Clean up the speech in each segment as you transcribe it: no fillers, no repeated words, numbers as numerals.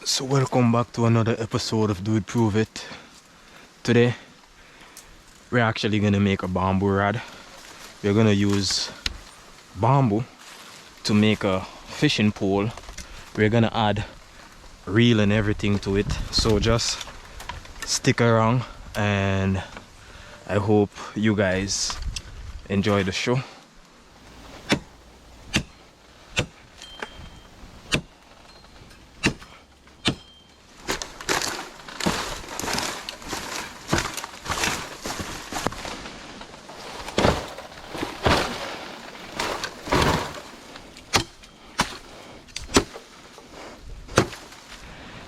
So welcome back to another episode of Do It Prove It. Today we're actually gonna make a bamboo rod. We're gonna use bamboo to make a fishing pole. We're gonna add reel and everything to it. So just stick around and I hope you guys enjoy the show.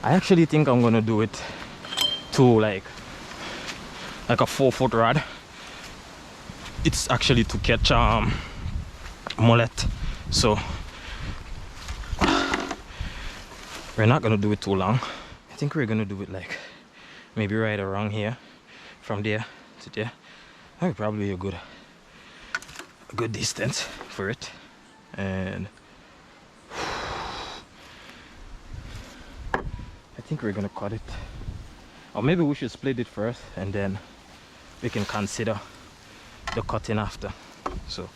I actually think I'm gonna do it to like a 4-foot rod. It's actually to catch mullet, so we're not gonna do it too long. I think we're gonna do it like maybe right around here, from there to there. That'd be probably a good distance for it. And I think we're gonna cut it, or maybe we should split it first and then we can consider the cutting after. So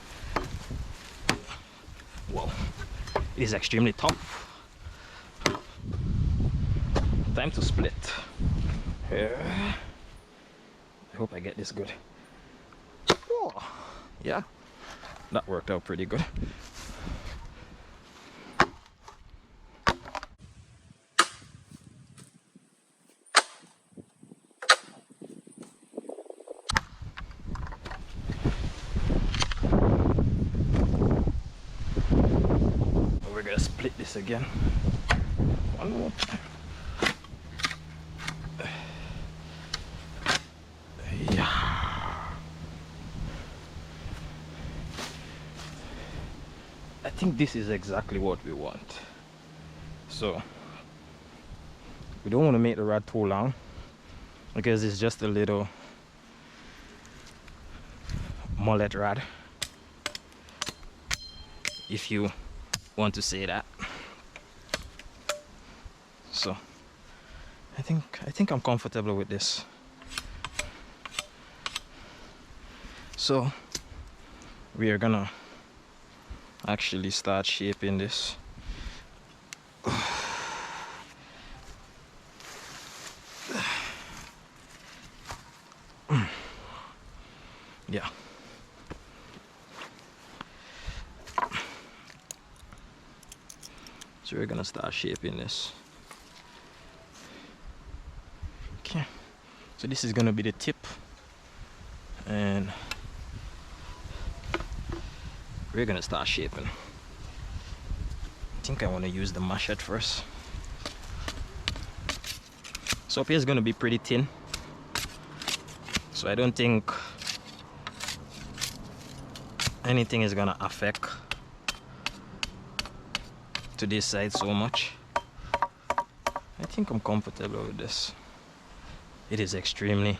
whoa, it is extremely tough. Time to split. Here, I hope I get this good. Oh, yeah, that worked out pretty good. We're gonna split this again one more time. Yeah, I think this is exactly what we want. So we don't want to make the rod too long because it's just a little mullet rod, if you want to say that. So I think I'm comfortable with this. So we are gonna actually start shaping this. Yeah. So we're gonna start shaping this. Okay. So this is gonna be the tip, and we're gonna start shaping. I think I want to use the machete first. So up here is gonna be pretty thin, so I don't think anything is gonna affect to this side so much. I think I'm comfortable with this. It is extremely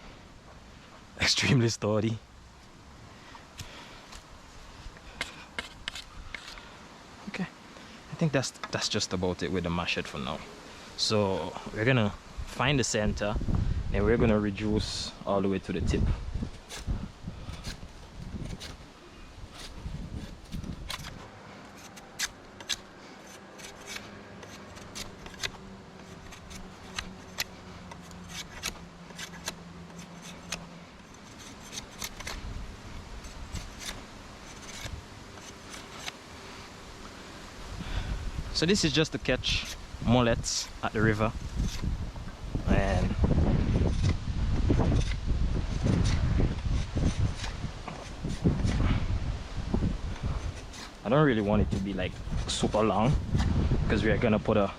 sturdy. Okay, I think that's just about it with the machete for now. So we're gonna find the center and we're gonna reduce all the way to the tip. So this is just to catch mullets at the river, and I don't really want it to be like super long because we are gonna put a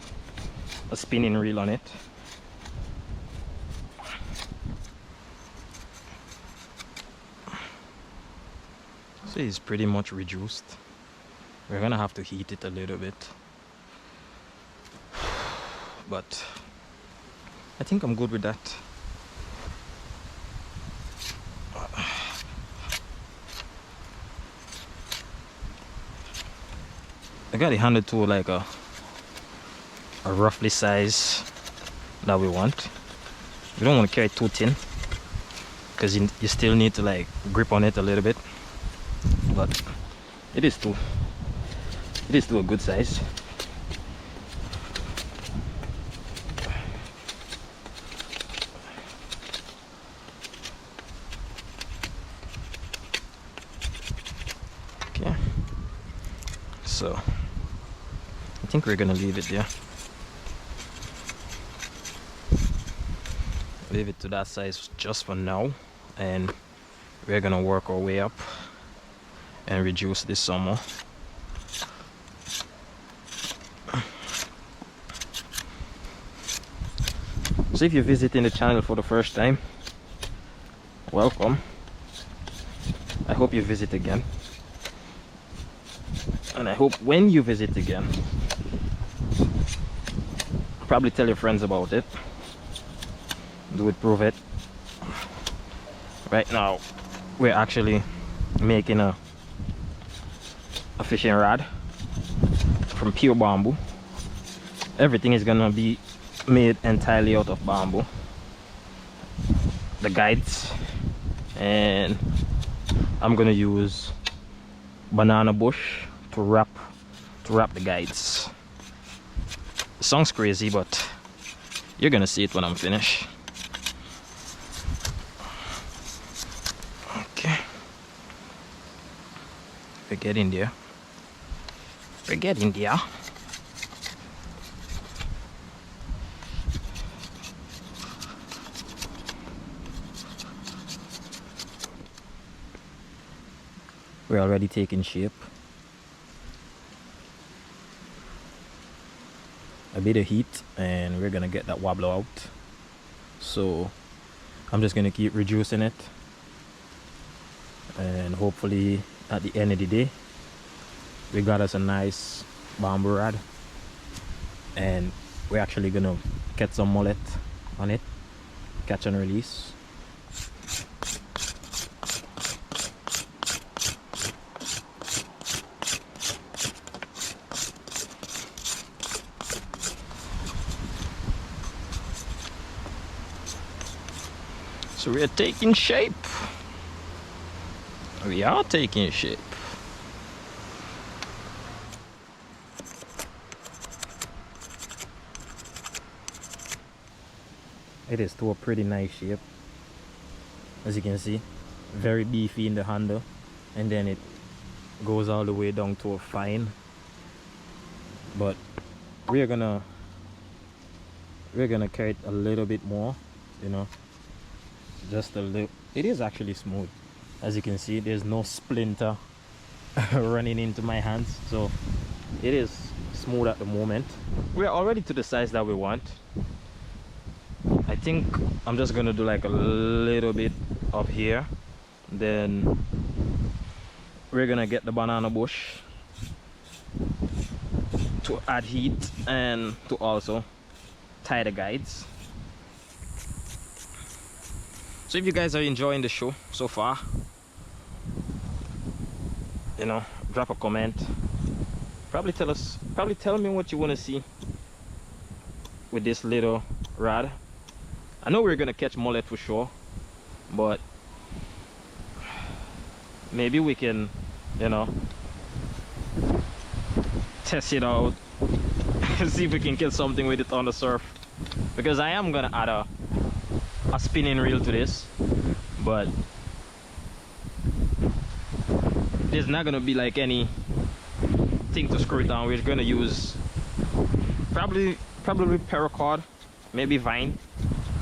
spinning reel on it. So it's pretty much reduced. We're gonna have to heat it a little bit, but I think I'm good with that. I got it handed to like a roughly size that we want. We don't want to carry it too thin, because you still need to like grip on it a little bit, but it is too a good size. Okay, so I think we're gonna leave it there. Leave it to that size just for now, and we're gonna work our way up and reduce this some more. So if you're visiting the channel for the first time, welcome. I hope you visit again, and I hope when you visit again, probably tell your friends about it. Do it, prove it. Right now we're actually making a fishing rod from pure bamboo. Everything is gonna be made entirely out of bamboo. The guides, and I'm gonna use banana bush to wrap the guides. It sounds crazy, but you're gonna see it when I'm finished. Okay, we're getting there. We're getting there. We're already taking shape. A bit of heat and we're gonna get that wobbler out. So I'm just gonna keep reducing it, and hopefully at the end of the day we got us a nice bamboo rod, and we're actually gonna get some mullet on it, catch and release. So we are taking shape. We are taking shape. It is to a pretty nice shape. As you can see, very beefy in the handle, and then it goes all the way down to a fine. But we're gonna carry it a little bit more, you know. Just a little. It is actually smooth. As you can see, there's no splinter running into my hands, so it is smooth at the moment. We're already to the size that we want. I think I'm just gonna do like a little bit up here, then we're gonna get the banana bush to add heat and to also tie the guides. So if you guys are enjoying the show so far, you know, drop a comment. Probably tell me what you want to see with this little rod. I know we're gonna catch mullet for sure, but maybe we can, you know, test it out see if we can get something with it on the surf, because I am gonna add a spinning reel to this, but there's not gonna be like any thing to screw it down. We're gonna use probably paracord, maybe vine,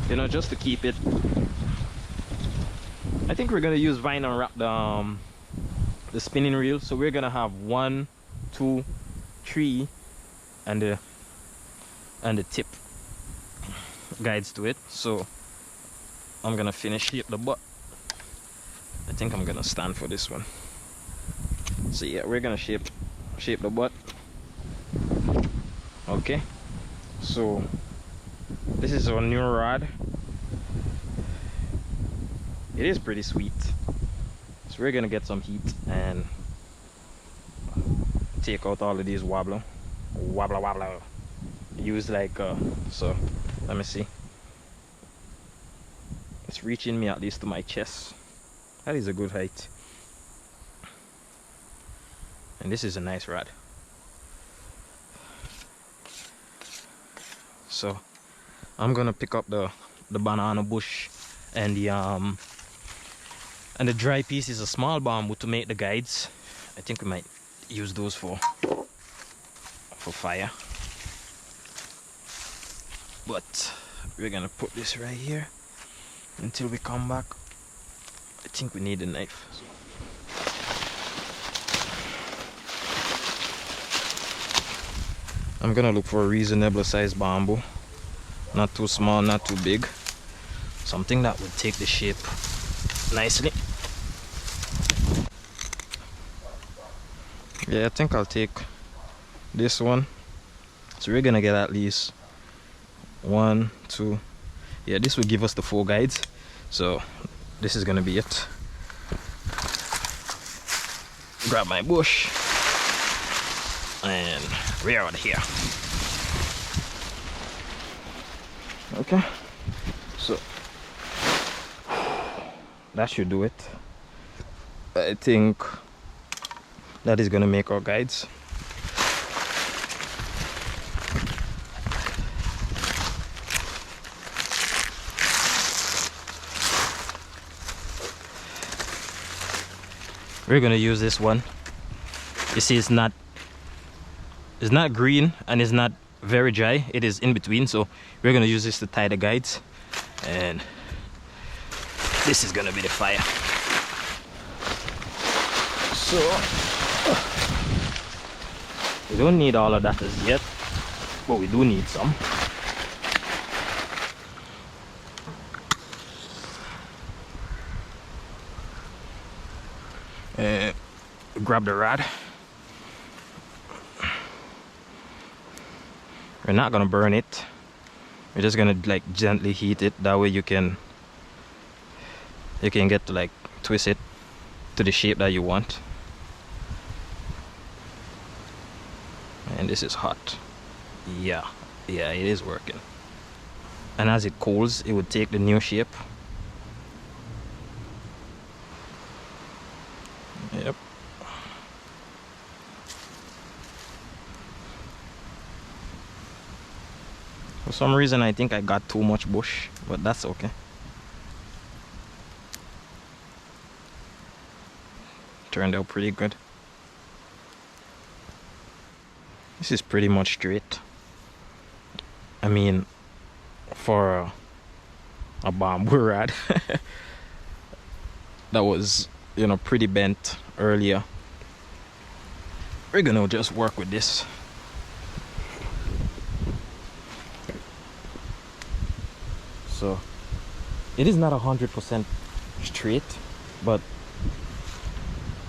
you know, just to keep it. I think we're gonna use vine and wrap the spinning reel. So we're gonna have 1, 2, 3 and the tip guides to it. So I'm gonna finish shape the butt. I think I'm gonna stand for this one. So yeah, we're gonna shape the butt. Okay, so this is our new rod. It is pretty sweet. So we're gonna get some heat and take out all of these wobbler. Use like so Let me see. It's reaching me at least to my chest. That is a good height. And this is a nice rod. So I'm gonna pick up the banana bush and the dry piece is a small bamboo to make the guides. I think we might use those for fire. But we're gonna put this right here until we come back. I think we need a knife. I'm gonna look for a reasonable size bamboo. Not too small, not too big. Something that would take the shape nicely. Yeah, I think I'll take this one. So we're gonna get at least 1, 2. Yeah, this will give us the 4 guides. So this is gonna be it. Grab my bush and we're out of here. Okay, so that should do it. I think that is gonna make our guides. We're gonna use this one. You see, it's not green and it's not very dry. It is in between, so we're gonna use this to tie the guides, and this is gonna be the fire. So we don't need all of that as yet, but we do need some. Grab the rod. We're not gonna burn it. We're just gonna like gently heat it. That way you can get to like twist it to the shape that you want. And this is hot. Yeah, it is working. And as it cools, it would take the new shape. Yep. For some reason I think I got too much bush, but that's okay. Turned out pretty good. This is pretty much straight. I mean, for a bamboo rod that was, you know, pretty bent earlier. We're gonna just work with this. So it is not 100% straight, but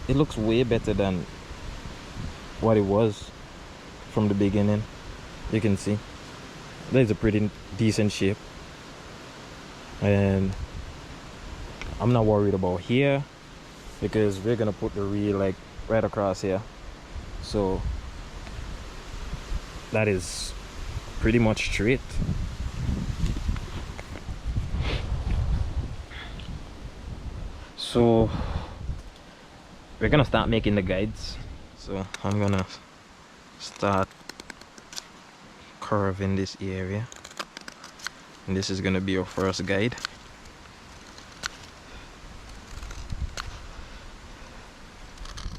it looks way better than what it was from the beginning. You can see that is a pretty decent shape, and I'm not worried about here because we're gonna put the reel like right across here, so that is pretty much straight. So we're gonna start making the guides. So I'm gonna start curving this area, and this is gonna be our first guide.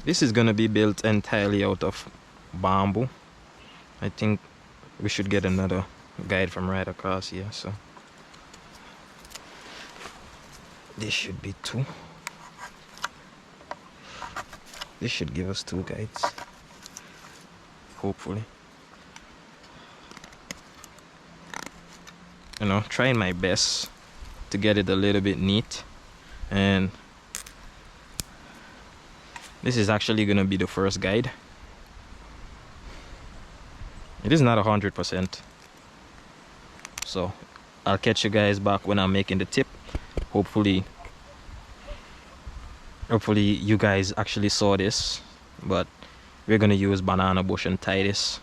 This is gonna be built entirely out of bamboo. I think we should get another guide from right across here, so this should be 2. This should give us 2 guides, hopefully. You know, trying my best to get it a little bit neat. And this is actually gonna be the first guide. It is not 100%, so I'll catch you guys back when I'm making the tip. Hopefully you guys actually saw this, but we're gonna use banana bush and tie this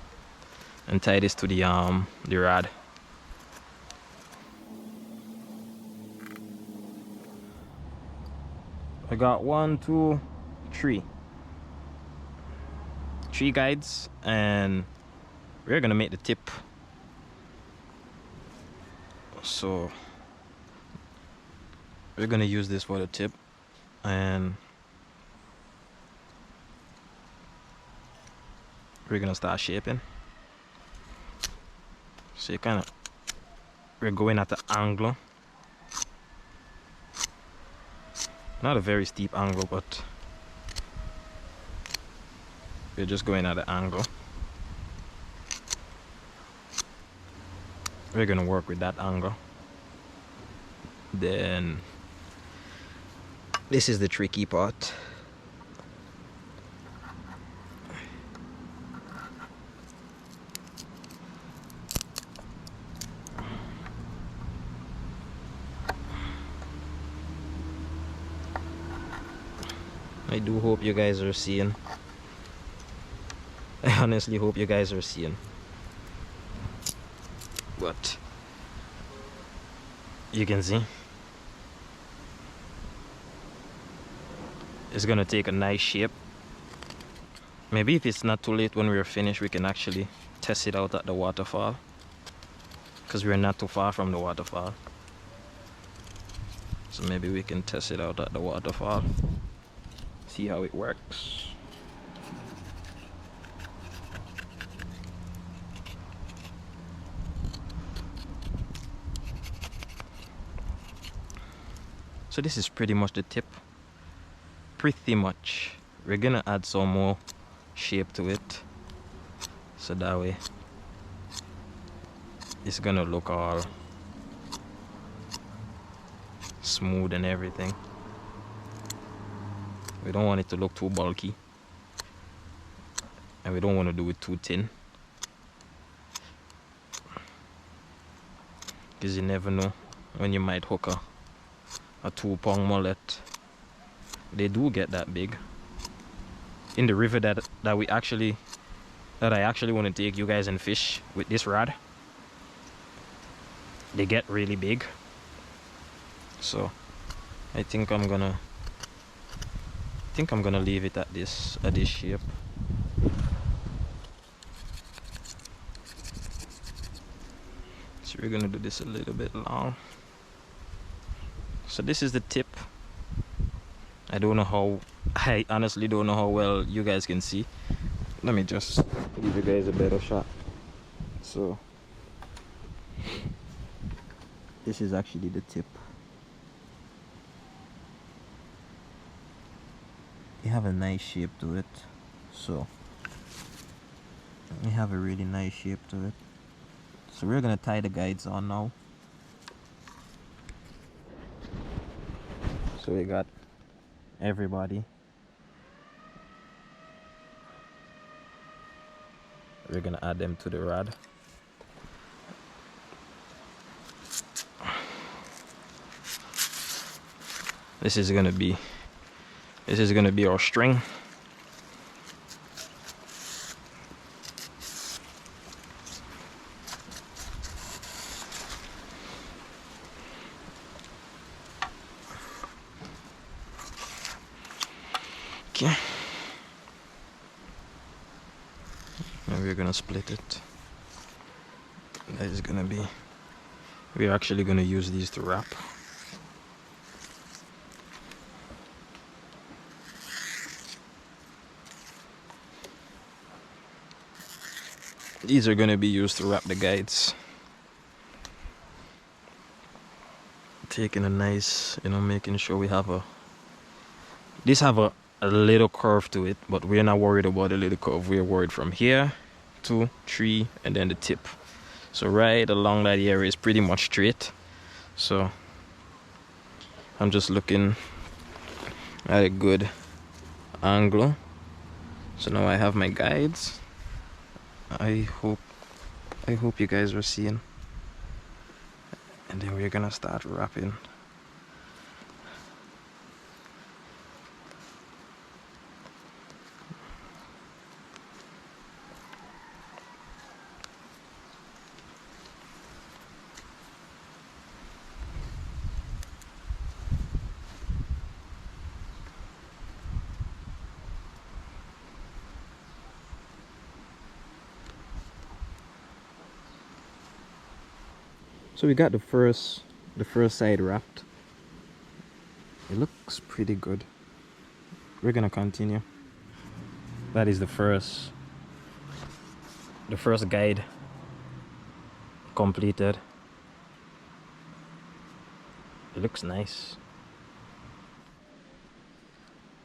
to the rod. got one, two, three guides, and we're gonna make the tip. So we're gonna use this for the tip, and we're gonna start shaping. So you kind of, we're going at the angle, not a very steep angle, but we're just going at the angle. We're gonna work with that angle. Then this is the tricky part. I do hope you guys are seeing. I honestly hope you guys are seeing. But you can see it's gonna take a nice shape. Maybe if it's not too late when we're finished, we can actually test it out at the waterfall, because we're not too far from the waterfall. So maybe we can test it out at the waterfall, see how it works. So this is pretty much the tip. Pretty much. We're gonna add some more shape to it, so that way it's gonna look all smooth and everything. We don't want it to look too bulky, and we don't want to do it too thin, because you never know when you might hook a 2-pound mullet. They do get that big. In the river that I actually want to take you guys and fish with this rod, they get really big. So I think I'm gonna leave it at this shape. So we're gonna do this a little bit long. So this is the tip. I honestly don't know how well you guys can see. Let me just give you guys a better shot. So this is actually the tip. You have a nice shape to it. So you have a really nice shape to it. So we're gonna tie the guides on now. So we got everybody. We're gonna add them to the rod. This is gonna be our string. Okay. And we're gonna split it. That is gonna be, we're actually gonna use these to wrap. These are gonna be used to wrap the guides. Taking a nice, making sure we have these have a little curve to it, but we're not worried about the little curve. We're worried from here, 2, 3, and then the tip. So right along that area is pretty much straight. So I'm just looking at a good angle. So now I have my guides. I hope you guys are seeing. And then we're gonna start wrapping. So we got the first side wrapped. It looks pretty good. We're gonna continue. That is the first guide completed. It looks nice.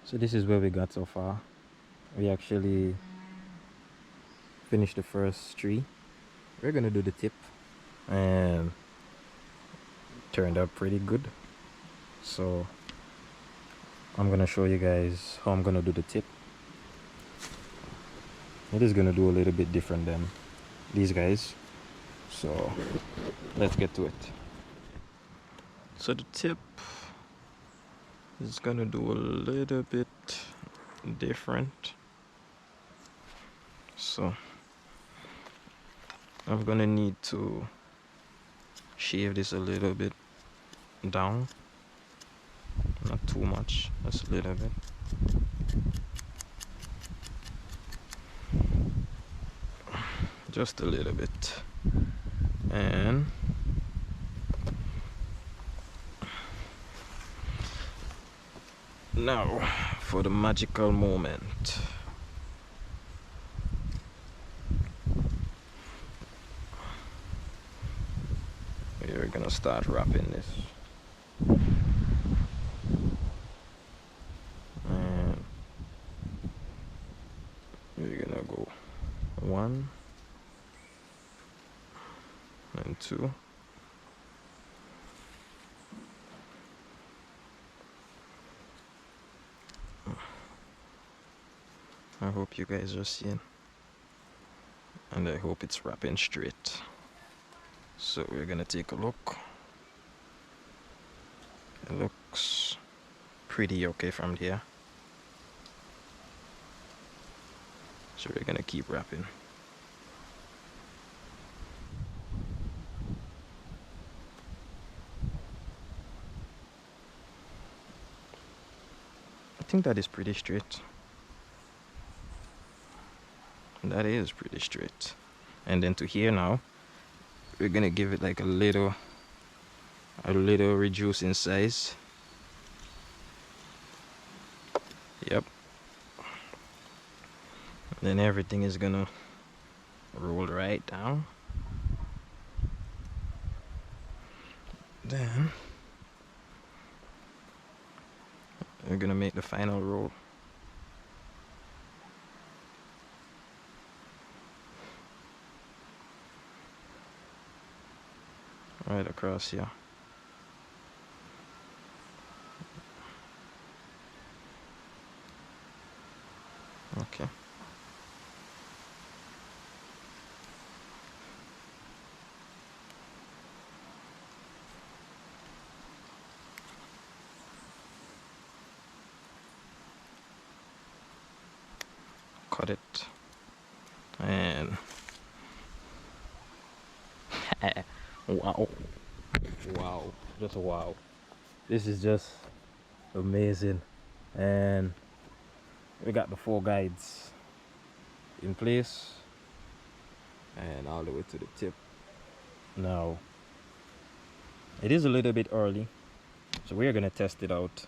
So this is where we got so far. We actually finished the first tree. We're gonna do the tip, and turned out pretty good. So I'm gonna show you guys how I'm gonna do the tip. It is gonna do a little bit different than these guys, so let's get to it. So the tip is gonna do a little bit different. So I'm gonna need to shave this a little bit down, not too much, just a little bit. Just a little bit. And now for the magical moment. We're gonna start wrapping this. And we're gonna go 1 and 2. I hope you guys are seeing, and I hope it's wrapping straight. So we're gonna take a look. It looks pretty okay from here. So we're gonna keep wrapping. I think that is pretty straight. That is pretty straight. And then to here now, we're gonna give it like a little reduce in size. Yep. Then everything is gonna roll right down. Then we're gonna make the final roll. Right across here. Okay. Cut it. And wow. Wow. Just wow. This is just amazing. And we got the 4 guides in place and all the way to the tip. Now it is a little bit early, so we're gonna test it out.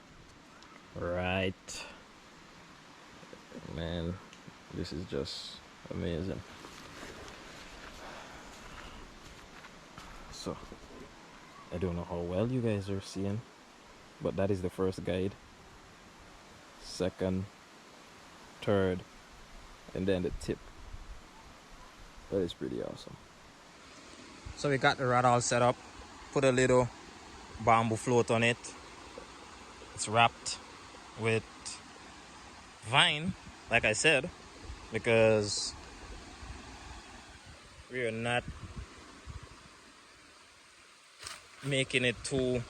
Right, man, this is just amazing. So I don't know how well you guys are seeing, but that is the first guide, second, third, and then the tip. That is pretty awesome. So we got the rod all set up, put a little bamboo float on it. It's wrapped with vine, like I said, because we are not making it too,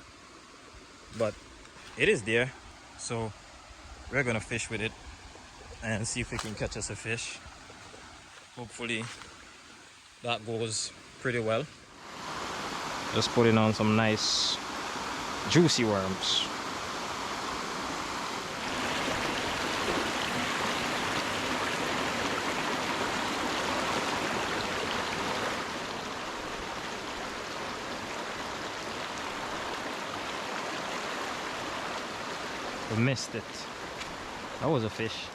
but it is there, so we're gonna fish with it and see if we can catch us a fish. Hopefully that goes pretty well. Just putting on some nice juicy worms. We missed it. That was a fish.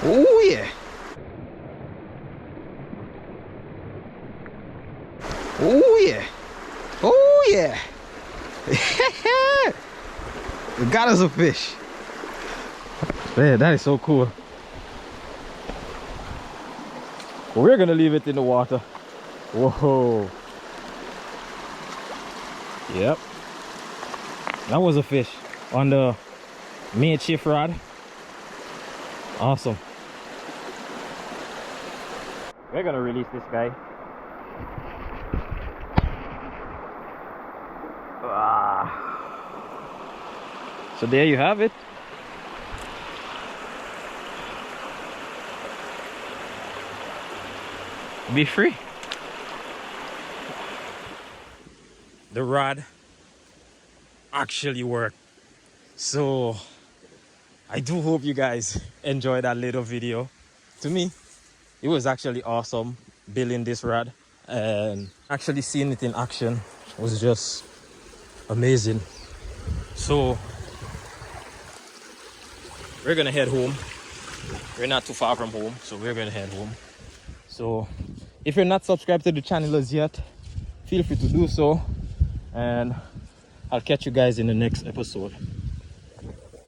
Oh yeah. Oh yeah. Oh yeah. We got us a fish. Man, that is so cool. But we're gonna leave it in the water. Whoa. Yep. That was a fish on the makeshift rod. Awesome. We're gonna release this guy. So there you have it. Be free. The rod actually worked. So I do hope you guys enjoyed that little video. To me, it was actually awesome building this rod, and actually seeing it in action was just amazing. So we're gonna head home. We're not too far from home, so we're gonna head home. So if you're not subscribed to the channel as yet, feel free to do so, and I'll catch you guys in the next episode.